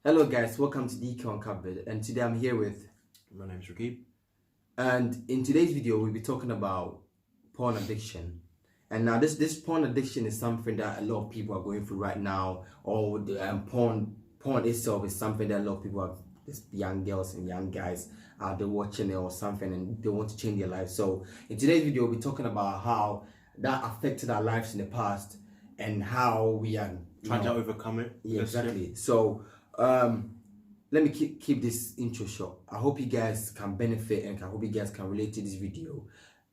Hello guys, welcome to DK Uncovered, and today I'm here with, My name's Rakib. and in today's video we'll be talking about porn addiction. And now this porn addiction is something that a lot of people are going through right now, or the porn itself is something that a lot of people are, these young girls and young guys they're watching it or something and they want to change their life. So in today's video we'll be talking about how that affected our lives in the past and how we are Trying to overcome it. Yeah, exactly. So let me keep this intro short. I hope you guys can benefit and I hope you guys can relate to this video,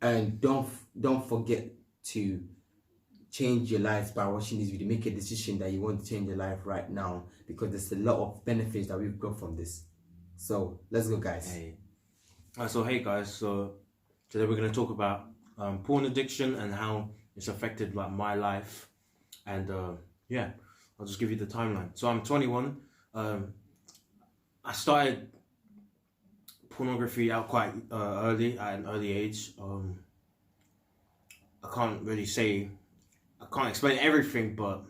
and don't forget to change your lives by watching this video. Make a decision that you want to change your life right now, because there's a lot of benefits that we've got from this. So let's go, guys. Hey. Hey guys, so today we're going to talk about porn addiction and how it's affected like my life. And yeah, I'll just give you the timeline. So I'm 21. I started pornography out quite early, at an early age. I can't explain everything, but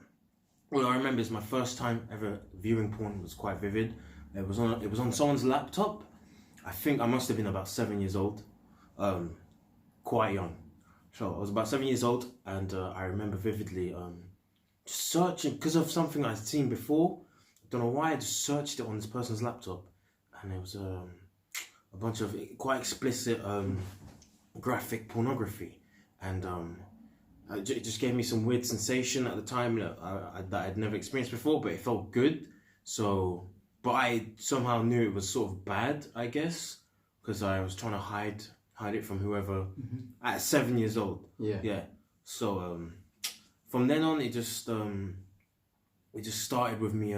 what I remember is my first time ever viewing porn was quite vivid. It was on someone's laptop. I think I must have been about 7 years old, quite young. So I was about 7 years old, and I remember vividly just searching because of something I'd seen before. I don't know why, I just searched it on this person's laptop, and it was a bunch of quite explicit graphic pornography, and it just gave me some weird sensation at the time that I'd never experienced before, but it felt good. So, but I somehow knew it was sort of bad, I guess, because I was trying to hide it from whoever at 7 years old. Yeah. So from then on, it just started with me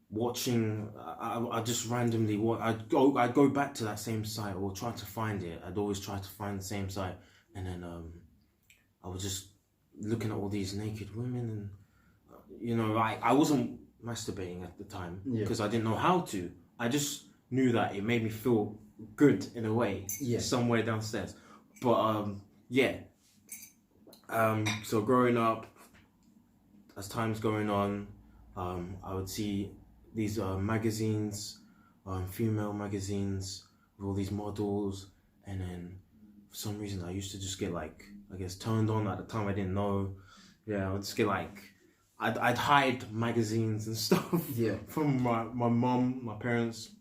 watching. I just randomly I'd go back to that same site or try to find it. I'd always try to find the same site, and then I was just looking at all these naked women, and I wasn't masturbating at the time because I didn't know how to. I just knew that it made me feel good in a way, somewhere downstairs. But so growing up, as time's going on, I would see these magazines, female magazines with all these models, and then for some reason I used to just get turned on. At the time I didn't know. I would just get I'd hide magazines and stuff from my mom, my parents,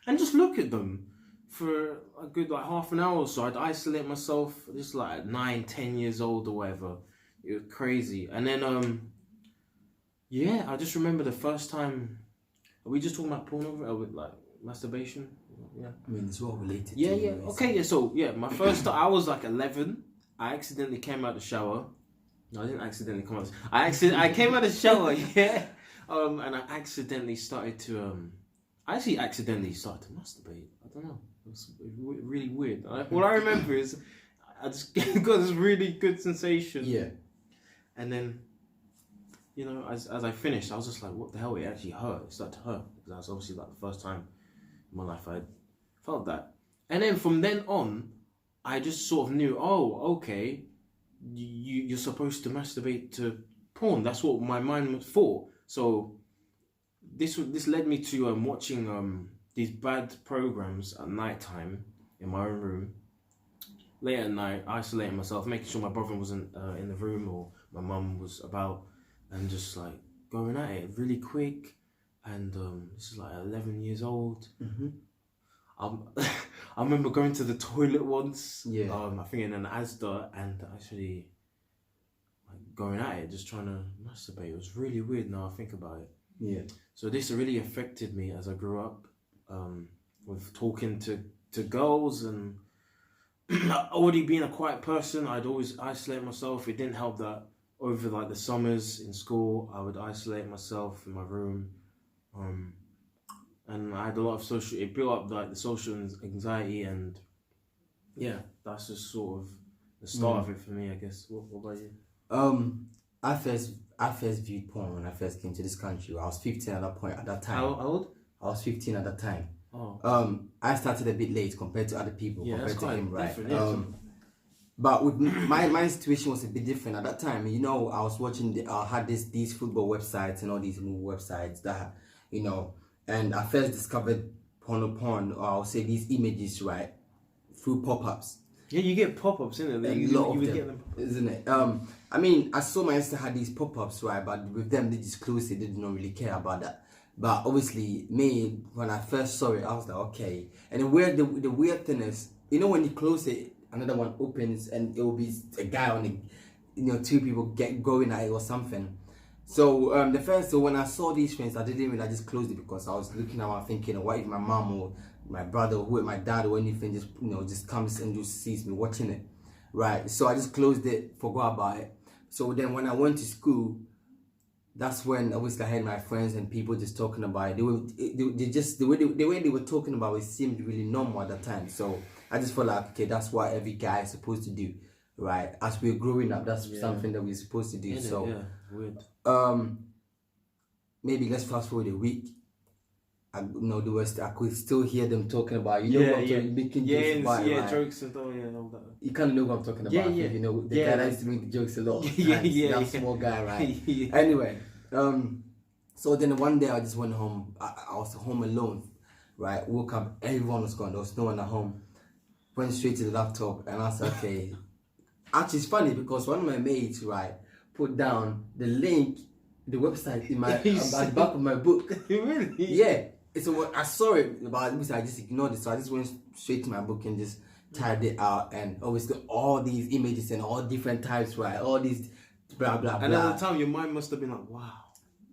and just look at them for a good half an hour or so. I'd isolate myself, just at 9, 10 years old or whatever. It was crazy. And then I just remember the first time. Are we just talking about pornography with masturbation? Yeah. I mean, it's all related. Okay. So my first time, I was 11. I accidentally came out the shower. No, I didn't accidentally come out. I came out the shower. And I accidentally started to accidentally started to masturbate. I don't know. It was really weird. All I remember is I just got this really good sensation. Yeah. And then, as I finished, I was just like, what the hell? It actually hurt. It started to hurt. Because that was obviously the first time in my life I felt that. And then from then on, I just sort of knew, oh, okay, you're supposed to masturbate to porn. That's what my mind was for. So this led me to watching these bad programs at night time in my own room. Late at night, isolating myself, making sure my brother wasn't in the room or my mum was about, and just going at it really quick. And this is 11 years old. I remember going to the toilet once. I think in an Asda, and actually going at it, just trying to masturbate. It was really weird now I think about it. So this really affected me as I grew up, with talking to girls, and already being a quiet person. I'd always isolate myself. It didn't help that over the summers in school, I would isolate myself in my room, and I had a lot of it built up the social anxiety, and that's just sort of the start of it for me, I guess. What about you? I first viewed porn when I first came to this country. I was 15 at that point. At that time, how old? I was 15 at that time. Oh. I started a bit late compared to other people. Compared to him, right? But with my situation was a bit different at that time. You know, I was watching. I had these football websites and all these movie websites that, you know, and I first discovered porn, or I'll say these images, right, through pop-ups. Yeah, you get pop-ups, isn't it? A lot of them, isn't it? I mean, I saw my sister had these pop-ups, right, but with them they just closed it. They did not really care about that. But obviously, me, when I first saw it, I was like, okay. And the weird thing is, you know, when you close it, another one opens and it will be a guy on it, you know, two people get going at it or something. So so when I saw these things, I didn't even, I just closed it because I was looking around thinking, what if my mom or my brother or my dad or anything just, you know, just comes and just sees me watching it, right? So I just closed it, forgot about it. So then when I went to school, that's when obviously I had my friends and people just talking about it. They just the way they were talking about it seemed really normal at the time. So I just felt like, okay, that's what every guy is supposed to do, right? As we're growing up, that's something that we're supposed to do. Isn't so it? Yeah, weird. Maybe let's fast forward a week. I could still hear them talking about, you know, making jokes about, right? Jokes and all, all that. You kind of know what I'm talking about. You know, the guy that used to make the jokes a lot. That small guy, right? Anyway, so then one day I just went home. I was home alone, right? Woke up, everyone was gone. There was no one at home. Went straight to the laptop and I said, okay. Actually, it's funny because one of my mates, right, put down the link, the website in my at the back of my book. Really? Yeah. So I saw it, but I just ignored it. So I just went straight to my book and just typed it out. And obviously all these images and all different types, right? All these blah, blah, blah. And at the time, your mind must have been like, wow.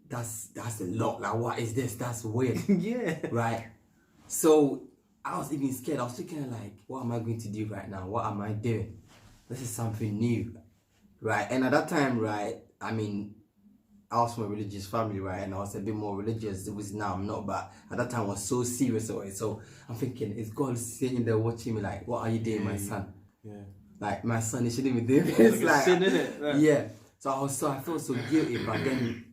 That's a lot. Like, what is this? That's weird. Yeah. Right? So I was even scared. I was thinking like, what am I going to do right now? What am I doing? This is something new. Right? And at that time, right, I mean, I was from a religious family, right, and I was a bit more religious. It was now I'm not, but at that time I was so serious about it. So I'm thinking, is God sitting there watching me like, what are you doing, my son? Yeah. Like, my son, you shouldn't be doing this. It's like a sin, innit? Yeah. So I felt so guilty, but then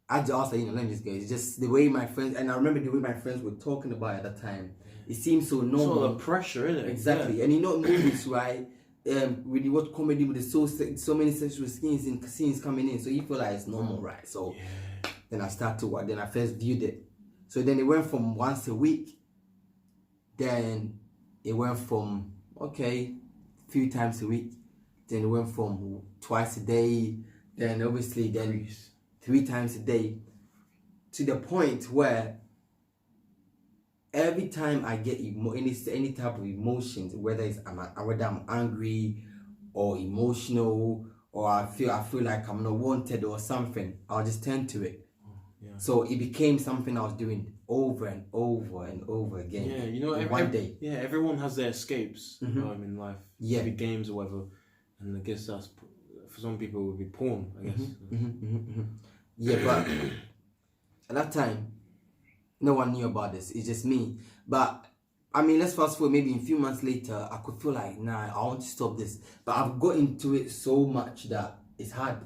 I just said, you know, let me just go. It's just the way my friends, and I remember the way my friends were talking about it at the time. It seemed so normal. Sort of pressure, innit? Exactly. Yeah. And you know, movies, right? When you watch comedy with so many sexual scenes coming in, so you feel like it's normal, right? So then I started to watch. Then I first viewed it. So then it went from once a week. Then it went from few times a week. Then it went from twice a day. Then obviously 3 times a day. To the point where every time I get any type of emotions, whether I'm angry or emotional, or I feel like I'm not wanted or something, I'll just turn to it. So it became something I was doing over and over and over again. Yeah, you know, one day. Yeah, everyone has their escapes in life. Yeah, maybe games or whatever, and I guess that's for some people it would be porn. I guess. Yeah, but at that time, no one knew about this. It's just me. But I mean, let's fast forward. Maybe a few months later, I could feel like, nah, I want to stop this. But I've got into it so much that it's hard.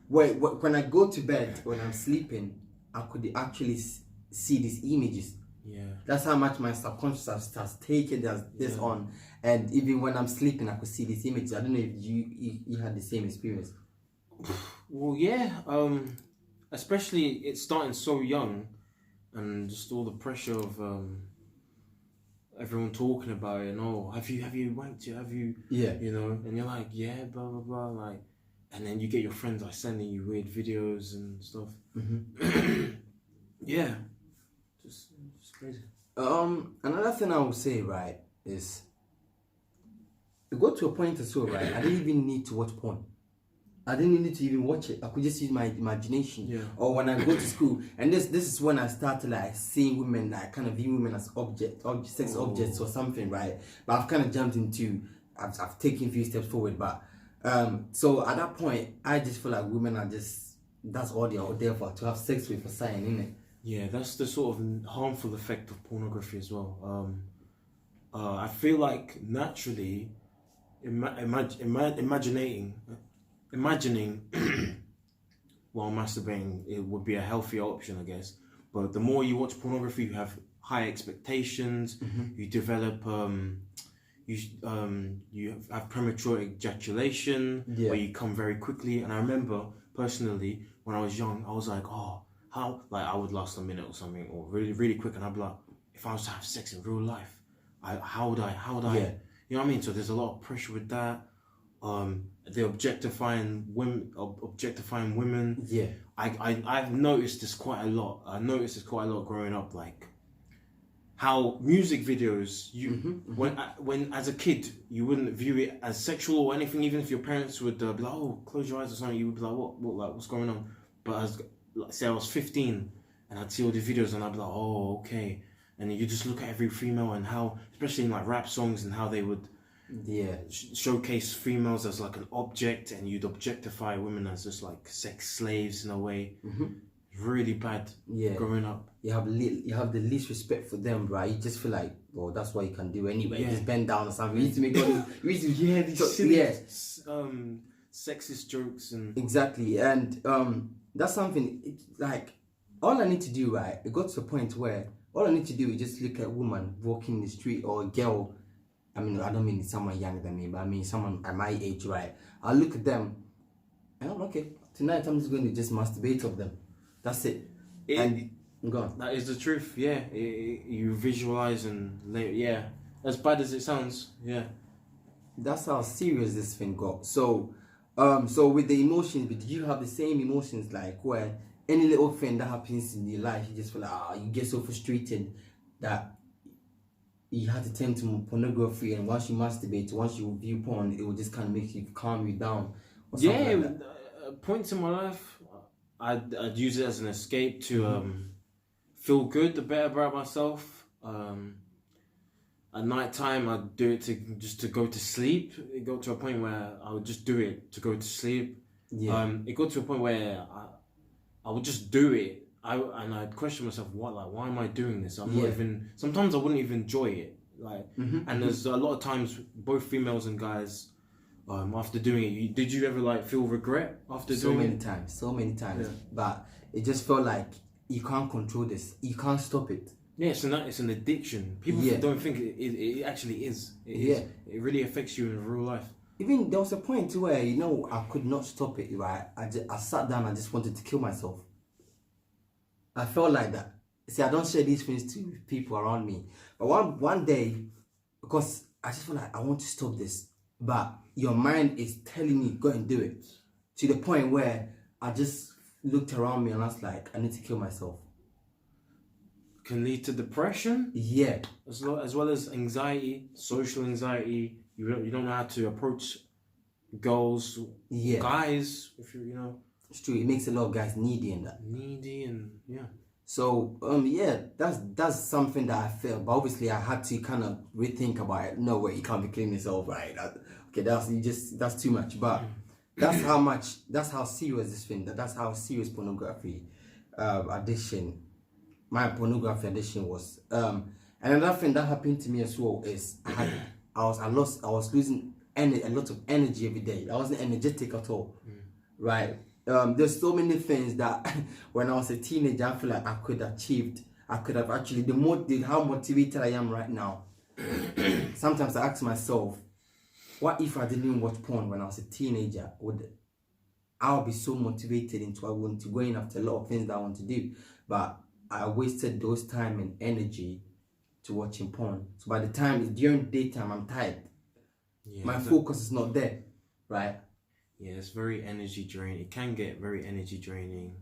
When I go to bed, when I'm sleeping, I could actually see these images. Yeah. That's how much my subconscious has taken this on. And even when I'm sleeping, I could see these images. I don't know if you had the same experience. Well, yeah. Especially it's starting so young. And just all the pressure of everyone talking about it, and have you wanked it? Have you? Yeah. You know, and you're like, yeah, blah blah blah, like, and then you get your friends like sending you weird videos and stuff. Yeah, just crazy. Another thing I would say, right, is it got to a point as well, right? I didn't even need to watch porn. I didn't need to even watch it. I could just use my imagination. Yeah. Or when I go to school, and this is when I started like seeing women, like kind of view women as sex objects or something, right? But I've kind of jumped into, I've taken a few steps forward. But so at that point, I just feel like women are that's all they are there for, to have sex with, for sign, innit? Yeah, that's the sort of harmful effect of pornography as well. I feel like naturally, imagining while masturbating, it would be a healthier option, I guess. But the more you watch pornography, you have high expectations. You develop, you have premature ejaculation, where you come very quickly. And I remember personally when I was young, I was like, oh, how, like I would last a minute or something, or really really quick, and I'd be like, if I was to have sex in real life, how would I you know what I mean? So there's a lot of pressure with that. The objectifying women. Yeah. I've noticed this quite a lot. I noticed this quite a lot growing up, like how music videos, when as a kid you wouldn't view it as sexual or anything, even if your parents would be like, oh, close your eyes or something, you would be like, what like what's going on? But as like, say I was 15 and I'd see all the videos and I'd be like, oh, okay. And then you just look at every female and how, especially in like rap songs, and how they would showcase females as like an object, and you'd objectify women as just like sex slaves in a way. Really bad. Growing up, you have the least respect for them, right? You just feel like, well, that's what you can do anyway. Just bend down or something. You need to make all these, sexist jokes and exactly. And that's something. It's like all I need to do, right? It got to a point where all I need to do is just look at a woman walking in the street, or a girl. I mean, I don't mean someone younger than me, but I mean someone at my age, right? I'll look at them and I'm okay. Tonight I'm just going to just masturbate of them. That's it. And go on. That is the truth. Yeah, you visualize and as bad as it sounds. Yeah, that's how serious this thing got. So, so with the emotions, did you have the same emotions, like where any little thing that happens in your life, you just feel like you get so frustrated that you have to turn to pornography, and once you masturbate, once you view porn, it will just kind of make you calm you down. Points in my life, I'd use it as an escape to feel good, better about myself. At night time, I'd do it to go to sleep. It got to a point where I would just do it to go to sleep. It got to a point where I would just do it. I'd question myself, why am I doing this? I'm not even. Sometimes I wouldn't even enjoy it. And there's a lot of times, both females and guys, after doing it, did you ever feel regret after doing it? So many times. But it just felt like you can't control this. You can't stop it. Yeah, it's an addiction. People don't think it actually is. It really affects you in real life. Even there was a point where I could not stop it. Right, I sat down. I just wanted to kill myself. I felt like that. See, I don't share these things to people around me. But one day, because I just feel like I want to stop this, but your mind is telling you go and do it. To the point where I just looked around me and I was like, I need to kill myself. Can lead to depression. Yeah. As well as anxiety, social anxiety. You don't know how to approach girls, guys. If it's true. It makes a lot of guys needy and that. So that's something that I felt. But obviously, I had to kind of rethink about it. No way, you can't be killing yourself, right? That's too much. But that's how serious this thing. That's how serious pornography addiction. My pornography addiction was. Another thing that happened to me as well is I was losing a lot of energy every day. I wasn't energetic at all, right? There's so many things that when I was a teenager, I feel like I could have actually, how motivated I am right now. Sometimes I ask myself, what if I didn't watch porn when I was a teenager? I'll be so motivated I want to go in after a lot of things that I want to do. But I wasted those time and energy to watching porn. So by the time it's during daytime, I'm tired. My focus is not there, right? Yeah, it's very energy draining. It can get very energy draining.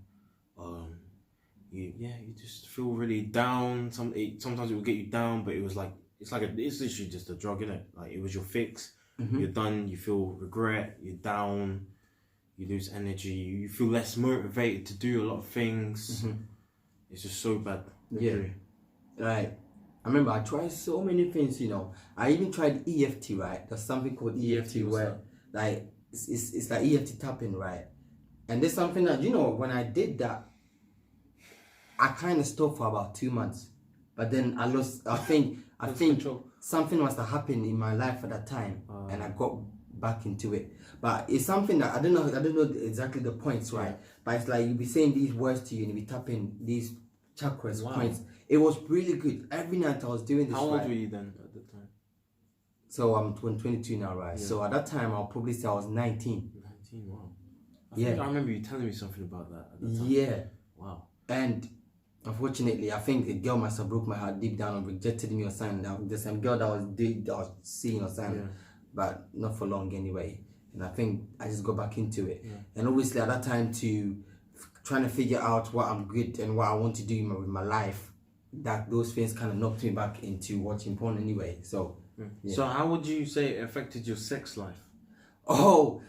You just feel really down. Sometimes it will get you down, but it's literally just a drug, innit? Like it was your fix. You're done. You feel regret. You're down. You lose energy. You feel less motivated to do a lot of things. It's just so bad. Literally. Right. I remember I tried so many things. I even tried EFT. Right. There's something called EFT where it's like EFT tapping, right? And there's something that when I did that, I kind of stopped for about 2 months, but then I lost. I think something must have happened in my life at that time, and I got back into it. But it's something that I don't know exactly the points, right? But it's like you'll be saying these words to you and you'll be tapping these chakras points. It was really good. Every night I was doing this. How old were you then at the time? So I'm 22 now, right? Yeah. So at that time, I'll probably say I was 19. 19, wow. I Yeah. think I remember you telling me something about that at the time. Yeah. Wow. And unfortunately, I think the girl must have broke my heart deep down and rejected me or something. The same girl that was seeing or something, Yeah. but not for long anyway. And I think I just got back into it. Yeah. And obviously at that time trying to figure out what I'm good and what I want to do with my life, that those things kind of knocked me back into watching porn anyway. So, yeah. So how would you say it affected your sex life? Oh,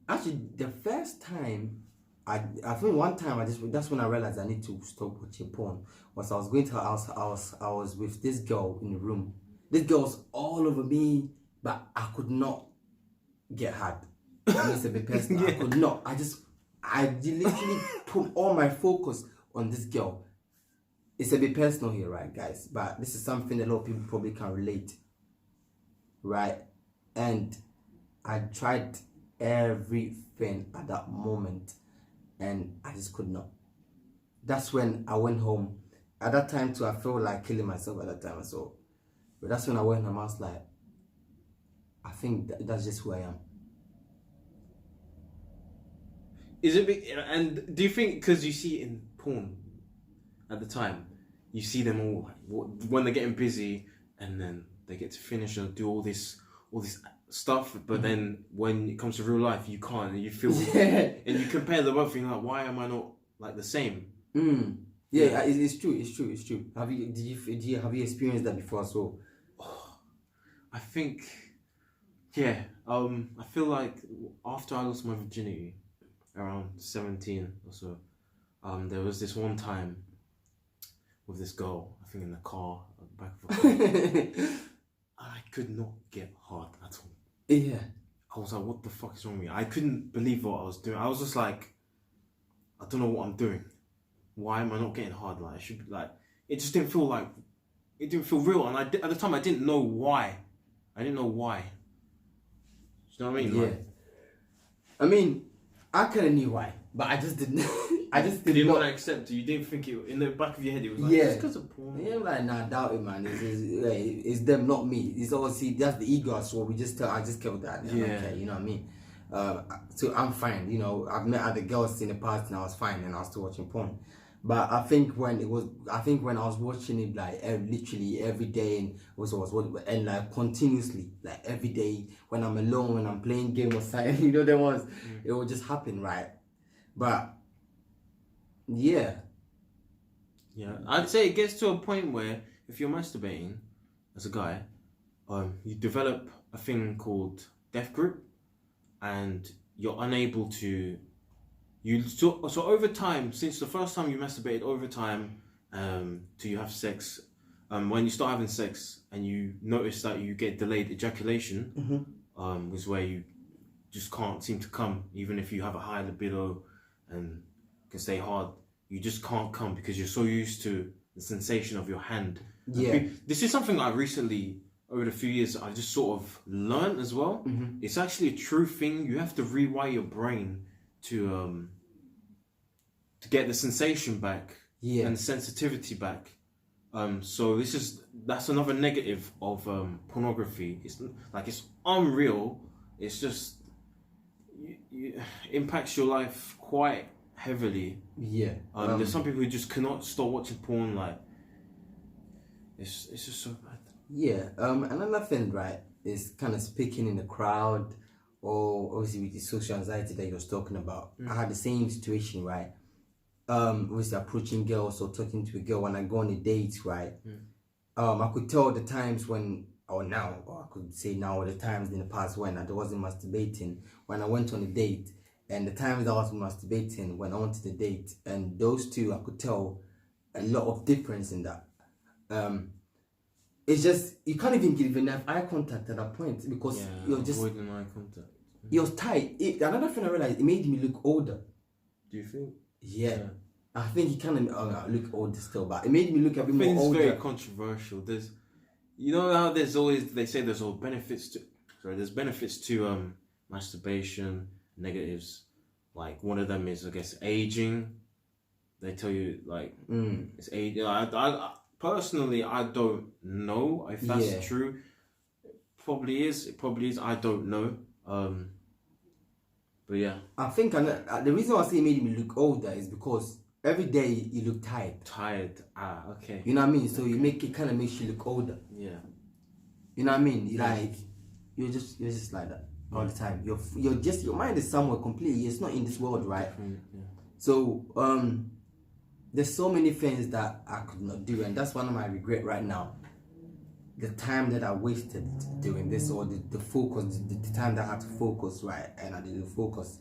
actually, the first time, I think one time that's when I realized I need to stop watching porn. Was I was going to her house, I was with this girl in the room. This girl was all over me, but I could not get hard. I mean, it's a bit personal. Yeah. I could not. I literally put all my focus on this girl. It's a bit personal here, right, guys? But this is something a lot of people probably can relate, right? And I tried everything at that moment, and I just could not. That's when I went home. At that time too, I felt like killing myself at that time. So, but that's when I went home. I was like, I think that's just who I am. Is it big, and do you think because you see it in porn at the time, you see them all when they're getting busy and then they get to finish and do all this stuff, but then when it comes to real life, you can't, and you feel and you compare them both, and you're like, why am I not like the same? Yeah, it's true. Have you experienced that before as well? I think, yeah. I feel like after I lost my virginity, around 17 or so, there was this one time with this girl, I think in the car, at the back of a car. I could not get hard at all. Yeah. I was like, what the fuck is wrong with me? I couldn't believe what I was doing. I was just like, I don't know what I'm doing. Why am I not getting hard? Like, I should be like, it just didn't feel like, it didn't feel real. And at the time, I didn't know why. Do you know what I mean? Yeah. Like, I mean, I kind of knew why, but I just didn't. I just you didn't want to accept it. You didn't think it, in the back of your head, it was like, Yeah. it's because of porn. Yeah, like, nah, doubt it, man. It's them, not me. It's obviously that's the ego. So I just kept that. Yeah. Okay, you know what I mean. So I'm fine. You know, I've met other girls in the past, and I was fine, and I was still watching porn. But I think when I was watching it like literally every day, and like continuously, like every day when I'm alone, when I'm playing game or something, you know, it would just happen, right? But yeah. Yeah, I'd say it gets to a point where if you're masturbating as a guy, you develop a thing called death grip, and you're unable to. So over time, since the first time you masturbated, over time, till you have sex, when you start having sex and you notice that you get delayed ejaculation, is where you just can't seem to come, even if you have a high libido and can stay hard. You just can't come because you're so used to the sensation of your hand. Yeah. This is something I recently, over the few years, I just sort of learned as well. It's actually a true thing. You have to rewire your brain to get the sensation back and the sensitivity back. So that's another negative of pornography. It's like, it's unreal. It's just it impacts your life quite heavily. Yeah. There's some people who just cannot stop watching porn. Like, it's just so bad. Yeah. Another thing, right, is kind of speaking in the crowd, or obviously with the social anxiety that you was talking about. I had the same situation, right? Obviously approaching girls or talking to a girl when I go on a date, right? I could tell the times when, or I could say now, or the times in the past when I wasn't masturbating when I went on a date, and the times that I was masturbating when I went to the date, and those two, I could tell a lot of difference in that. It's just, you can't even give enough eye contact at that point because you're just avoiding eye contact. You're tight. Another thing I realized, it made me look older. Do you think? Yeah. I think he kind of look older still, but it made me look a bit more It's older. very controversial. You know how they say there's all benefits to. There's benefits to masturbation, negatives. Like, one of them is, I guess, aging. They tell you like it's age. I personally, I don't know if that's true. probably is. It probably is. I don't know. But yeah. I think the reason why I say it made me look older is because every day you look tired. Tired. Okay. You know what I mean? So it kind of makes you look older. Yeah. You know what I mean? Like you're just like that all the time. Your mind is somewhere completely. It's not in this world, right? Yeah. So there's so many things that I could not do, and that's one of my regret right now. The time that I wasted doing this, or the focus, the time that I had to focus, right? And I didn't focus.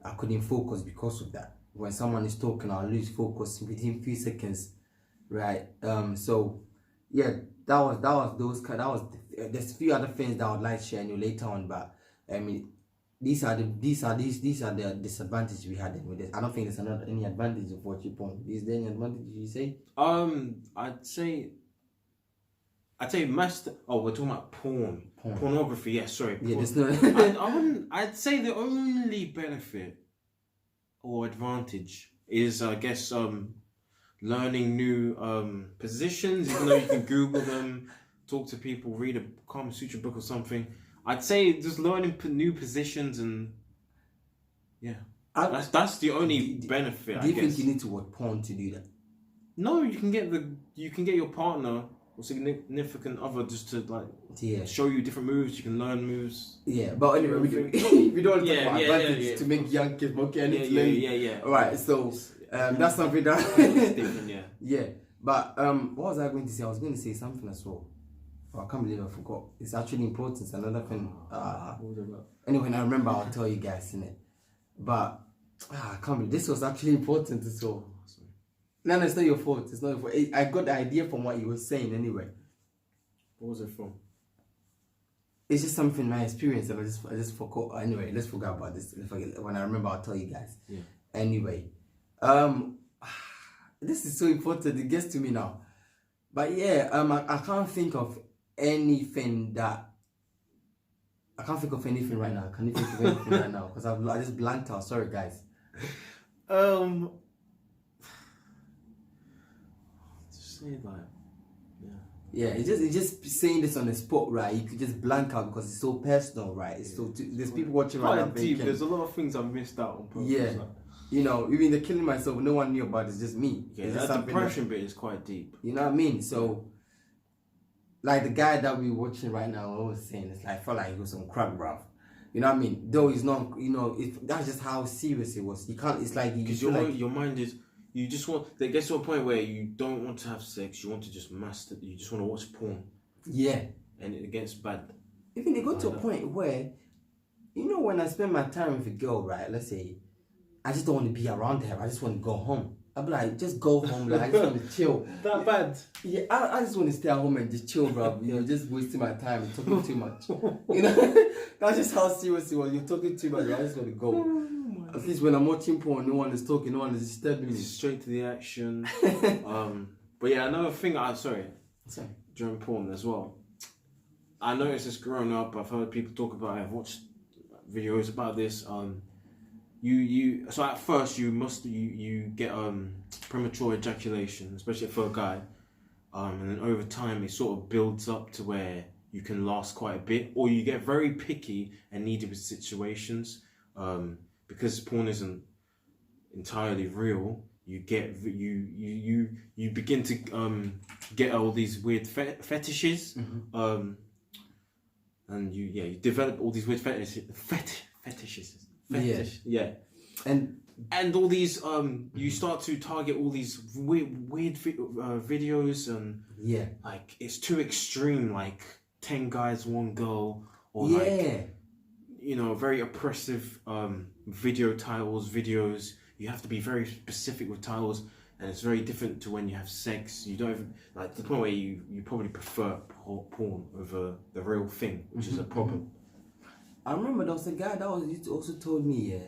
I couldn't focus because of that. When someone is talking, I'll lose focus within few seconds, right? So yeah, there's a few other things that I would like to share you later on, but I mean, these are the disadvantages we had with this. I don't think there's any advantage of watching porn. Is there any advantage you say? I'd say master. Oh, we're talking about pornography. Yeah, sorry. Yeah, there's no. I'd say the only benefit or advantage is, I guess, learning new positions. Even though you can Google them, talk to people, read a Kama Sutra book or something. I'd say just learning new positions, and yeah, that's the only benefit. Do you think you need to watch porn to do that? No, you can get your partner or significant other just to show you different moves. You can learn moves. Yeah, but anyway, we don't want to talk about advantage to make young kids okay. Yeah. All right, so that's something that different. Yeah, but what was I going to say? I was going to say something as well. Oh, I can't believe I forgot. It's actually important. It's another thing. Anyway, when I remember, I'll tell you guys in it. But I can't believe this was actually important as well. No, it's not your fault. It's not your fault. I got the idea from what you were saying anyway. What was it from? It's just something my experience, and I just forgot. Anyway, let's forget about this. When I remember, I'll tell you guys. Yeah. Anyway, this is so important. It gets to me now. But yeah, I can't think of anything that. I can't think of anything right now. Can you think of anything right now? Because I just blanked out. Sorry, guys. Yeah, it's just saying this on the spot, right? You could just blank out because it's so personal, right? It's there's people watching right now deep. There's a lot of things I've missed out on purpose. Yeah, you know, even the killing myself, no one knew about it. It's just me. Yeah, that depression bit is quite deep. You know what I mean? So, like the guy that we're watching right now, I was saying, it's like I felt like he was on crack, bruv. You know what I mean? Though he's not, you know, that's just how serious it was. You can't. It's like because your mind is. You just want. It gets to a point where you don't want to have sex. You want to just master. You just want to watch porn. Yeah. And it gets bad. Even they go to a point where, you know, when I spend my time with a girl, right? Let's say, I just don't want to be around her. I just want to go home. I'll be like, just go home. Like, I just want to chill. That bad? Yeah, I just want to stay at home and just chill, bro. You know, just wasting my time and talking too much. You know, that's just how serious it was. You're talking too much. I just want to go. At least when I'm watching porn, no one is talking, no one is disturbing me. Straight to the action. But yeah, another thing. Sorry. During porn as well. I noticed this growing up. I've heard people talk about it. I've watched videos about this. So at first you get premature ejaculation, especially for a guy, and then over time it sort of builds up to where you can last quite a bit, or you get very picky and needy with situations. Because porn isn't entirely real, you begin to get all these weird fetishes, and you develop all these weird fetishes. Yeah. And all these you start to target all these weird videos, and like it's too extreme, like 10 guys 1 girl, or like, you know, very oppressive video titles, videos. You have to be very specific with titles, and it's very different to when you have sex. You don't even, like, to the point where you probably prefer porn over the real thing, which is a problem. I remember there was a guy that also told me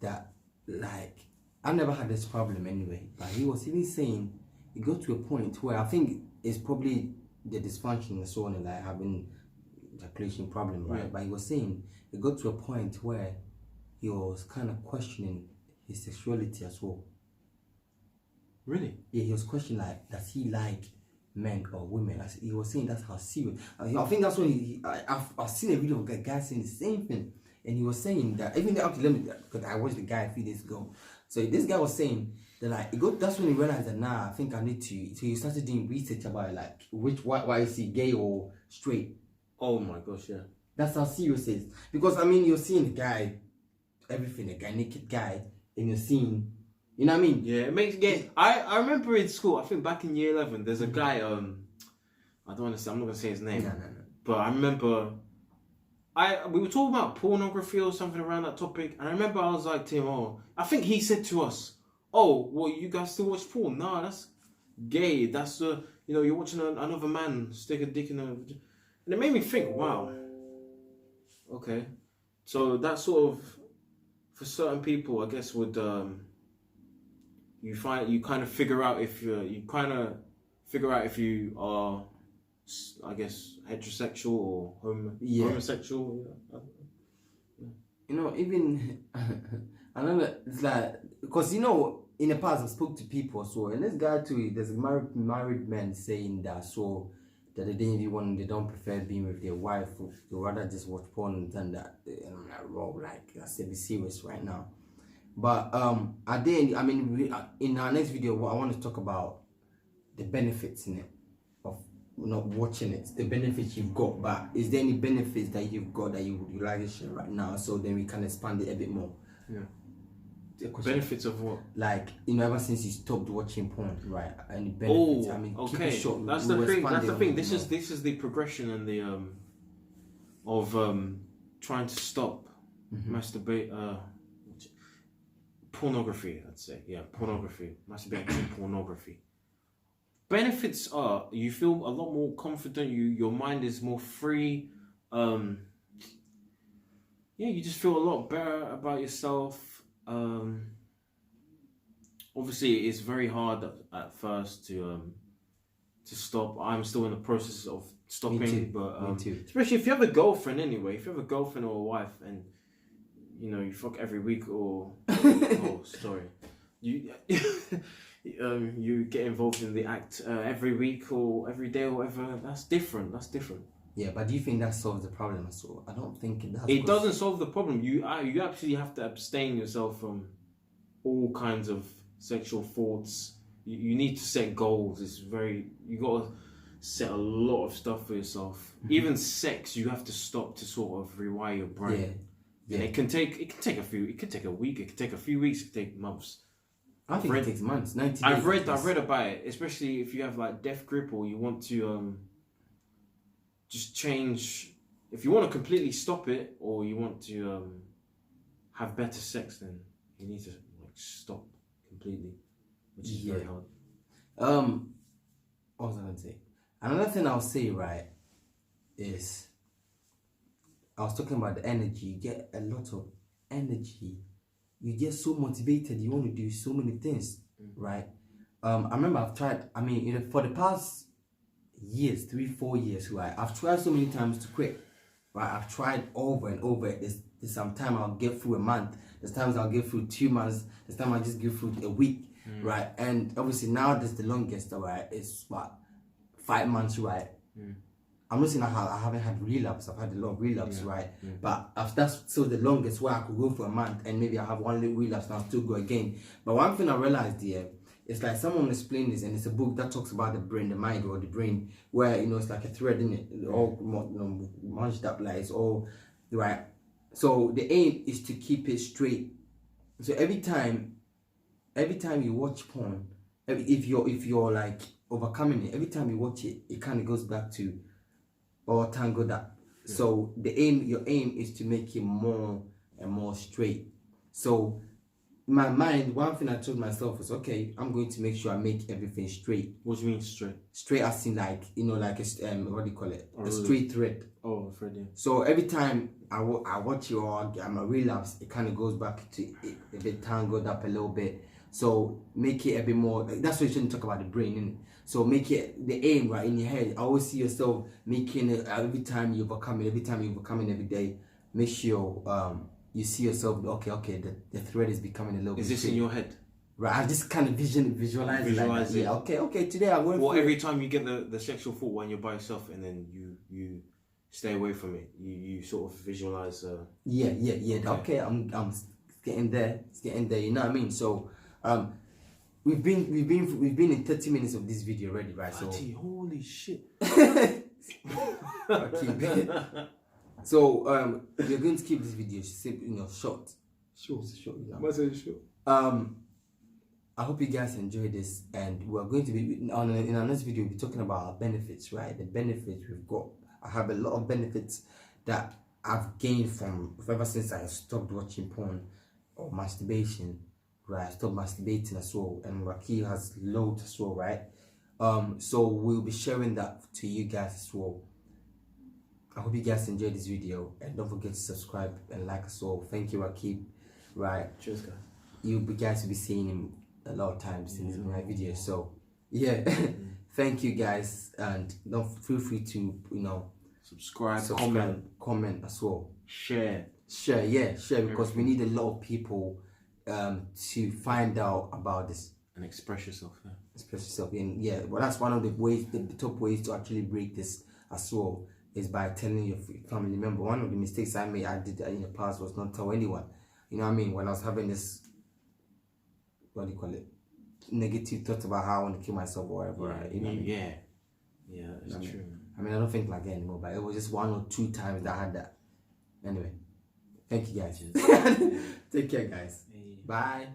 that, like, I never had this problem anyway, but he was even saying it got to a point where I think it's probably the dysfunction and so on, like having ejaculation problem, right? But he was saying it got to a point where he was kind of questioning his sexuality as well. Really? Yeah, he was questioning, like, does he like men or women. He was saying that's how serious. I think that's when I've seen a video of a guy saying the same thing, and he was saying that even though, because I watched the guy a few days ago. So this guy was saying that that's when he realized that I think I need to. So he started doing research about like why is he gay or straight. Oh my gosh, yeah. That's how serious it is. Because I mean, you're seeing the guy, everything, a guy, naked guy, and you're seeing, you know what I mean? Yeah, it makes gay. I remember in school, I think back in year 11, there's a guy, I don't want to say, I'm not going to say his name. No. But I remember, we were talking about pornography or something around that topic, and I remember I was like to him, I think he said to us, oh, well, you guys still watch porn? No, that's gay. That's, you're watching another man stick a dick in a... And it made me think, wow. Okay. So that sort of, for certain people, I guess, would, you kind of figure out if you are, I guess, heterosexual or homosexual. You know, even I know that it's like, because in the past I spoke to people so, and this guy too, there's married men saying that so that they don't prefer being with their wife, they rather just watch porn than that. And I'm like, bro, like I said, be serious right now. But in our next video, I want to talk about the benefits in it of not watching it, the benefits you've got. But is there any benefits that you've got that you would like to share right now, so then we can expand it a bit more? Yeah. Benefits of what? Like, ever since you stopped watching porn, right? Any benefits? Okay. Keep it short. That's the thing. That's the thing. This is the progression and the of trying to stop masturbate. Pornography, I'd say. Yeah, pornography. Masturbating to pornography. Benefits are you feel a lot more confident. Your mind is more free. You just feel a lot better about yourself. Obviously, it's very hard at first to stop. I'm still in the process of stopping, Me too. but Me too. especially if you have a girlfriend. Anyway, if you have a girlfriend or a wife, and you fuck every week or oh, sorry, you you get involved in the act every week or every day or whatever. That's different. Yeah, but do you think that solves the problem? So I don't think it does. It doesn't solve the problem. You absolutely have to abstain yourself from all kinds of sexual thoughts. You need to set goals. You got to set a lot of stuff for yourself. Even sex, you have to stop to sort of rewire your brain. Yeah. It can take a week. It could take a few weeks. It could take months. I think it takes months. 90 days. I've read about it, especially if you have like death grip or you want to just change. If you want to completely stop it or you want to have better sex, then you need to stop completely, which is very hard. What was I gonna say? Another thing I'll say, right, is I was talking about the energy. You get a lot of energy. You get so motivated. You want to do so many things, right? I remember I've tried. For the past years, 3-4 years, right? I've tried so many times to quit, right? I've tried over and over. There's sometimes I'll get through a month. There's times I'll get through 2 months. There's times I'll just get through a week, right? And obviously now that's the longest, right? It's 5 months, right? I'm not saying I haven't had relapse. I've had a lot of relapse, right? But that's still the longest where I could go for a month and maybe I have one little relapse and I'll still go again. But one thing I realized here, it's like someone explained this, and it's a book that talks about the brain, the mind, or the brain, where it's like a thread in it, all munched up, like it's all right. So the aim is to keep it straight. So every time you watch porn, if you're like overcoming it, every time you watch it, it kind of goes back to tango that. So your aim is to make it more and more straight. So my mind, one thing I told myself was, okay, I'm going to make sure I make everything straight. What do you mean straight? Straight as in like a what do you call it? A straight thread. Oh, a thread, yeah. So every time I watch it or I'm a relapse, it kind of goes back to a bit tangled up a little bit. So make it a bit more, that's why you shouldn't talk about the brain, innit? So make it the aim right in your head. I always see yourself making it every time you overcome it, every day. Make sure you see yourself, okay, the thread is becoming a little bit Is this straight. in your head? Right, I just kind of visualize it. Visualize it. Yeah, okay. Today I'm going. Or every time you get the sexual thought when you're by yourself, and then you stay away from it. You sort of visualize. Yeah. Okay, I'm getting there. It's getting there. You know what I mean? So, we've been in 30 minutes of this video already, right? 30, holy shit. Okay. So we're going to keep this video short. Sure. Short. You know? What's it short? I hope you guys enjoy this, and we're going to be in our next video. We'll be talking about our benefits, right? The benefits we've got. I have a lot of benefits that I've gained from ever since I stopped watching porn or masturbation. Right, I stopped masturbating as well, and Raki has loads as well, right? So we'll be sharing that to you guys as well. I hope you guys enjoyed this video, and don't forget to subscribe and like us all. Thank you, Rakib. Right, Cheers, guys. You guys will be seeing him a lot of times in my videos. So yeah, thank you guys, and don't feel free to subscribe, comment as well, share, because we need a lot of people to find out about this and express yourself. And well, that's one of the ways, the top ways to actually break this as well, is by telling your family member. One of the mistakes I did in the past was not tell anyone. You know what I mean? When I was having this, what do you call it, negative thoughts about how I want to kill myself or whatever. Yeah, right? You know what I mean? Yeah, that's true. I mean, I don't think like that anymore, but it was just 1 or 2 times that I had that. Anyway, thank you guys. Take care, guys. Bye.